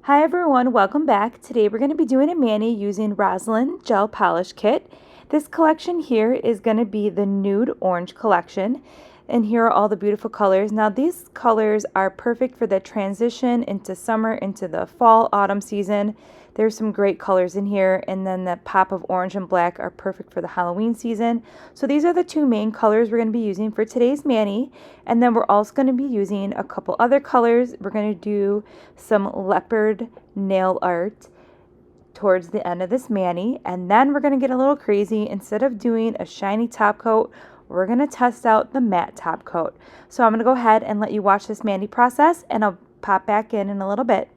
Hi everyone, welcome back. Today we're going to be doing a mani using Rosalind Gel Polish Kit. This collection here is going to be the Nude Orange collection, and here are all the beautiful colors. Now these colors are perfect for the transition into summer, into the fall, autumn season. There's some great colors in here, and then the pop of orange and black are perfect for the Halloween season. So these are the two main colors we're going to be using for today's mani, and then we're also going to be using a couple other colors. We're going to do some leopard nail art towards the end of this mani, and then we're going to get a little crazy. Instead of doing a shiny top coat, we're going to test out the matte top coat. So I'm going to go ahead and let you watch this mani process, and I'll pop back in a little bit.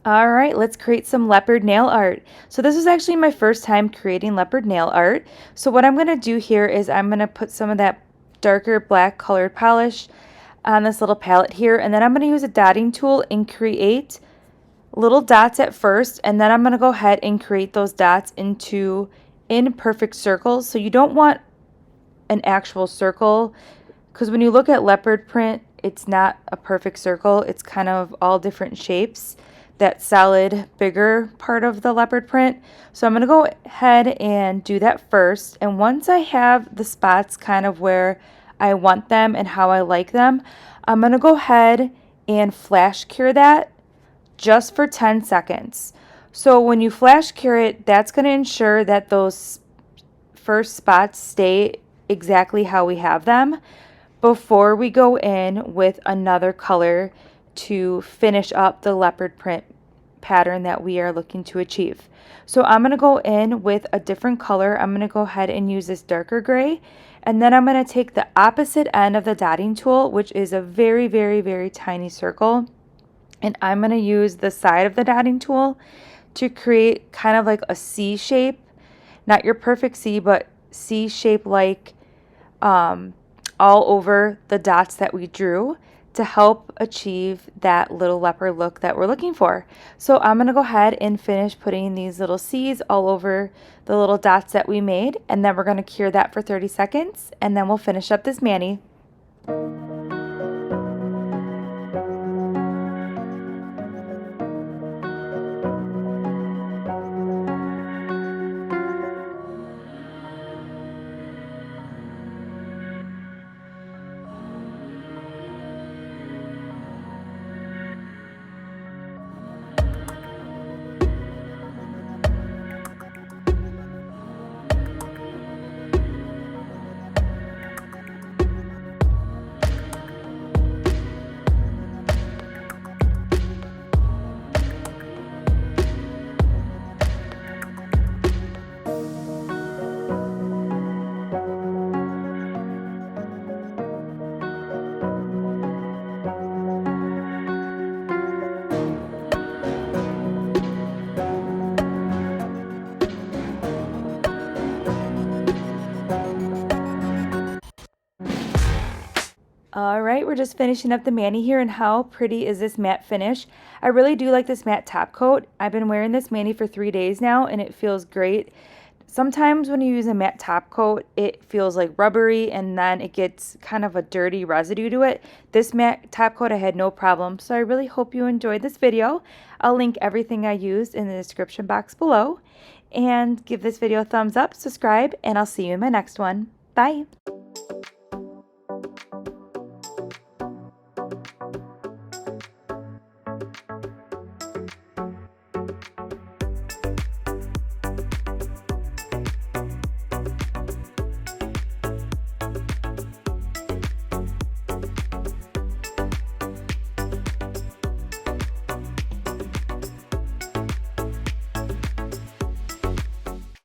All right, let's create some leopard nail art. So this is actually my first time creating leopard nail art. So what I'm going to do here is I'm going to put some of that darker black colored polish on this little palette here, and then I'm going to use a dotting tool and create little dots at first, and then I'm going to go ahead and create those dots into imperfect circles. So you don't want an actual circle, because when you look at leopard print, it's not a perfect circle. It's kind of all different shapes, that solid bigger part of the leopard print. So I'm going to go ahead and do that first, and once I have the spots kind of where I want them and how I like them, I'm going to go ahead and flash cure that just for 10 seconds. So when you flash cure it, that's going to ensure that those first spots stay exactly how we have them before we go in with another color to finish up the leopard print pattern that we are looking to achieve. So I'm going to go in with a different color. I'm going to go ahead and use this darker gray, and then I'm going to take the opposite end of the dotting tool, which is a very, very, very tiny circle, and I'm going to use the side of the dotting tool to create kind of like a C shape, not your perfect C, but C shape like all over the dots that we drew to help achieve that little leopard look that we're looking for. So I'm going to go ahead and finish putting these little C's all over the little dots that we made, and then we're going to cure that for 30 seconds, and then we'll finish up this mani. All right, we're just finishing up the mani here, and how pretty is this matte finish? I really do like this matte top coat. I've been wearing this mani for 3 days now, and it feels great. Sometimes when you use a matte top coat, it feels like rubbery, and then it gets kind of a dirty residue to it. This matte top coat I had no problem, so I really hope you enjoyed this video. I'll link everything I used in the description box below. And give this video a thumbs up, subscribe, and I'll see you in my next one. Bye!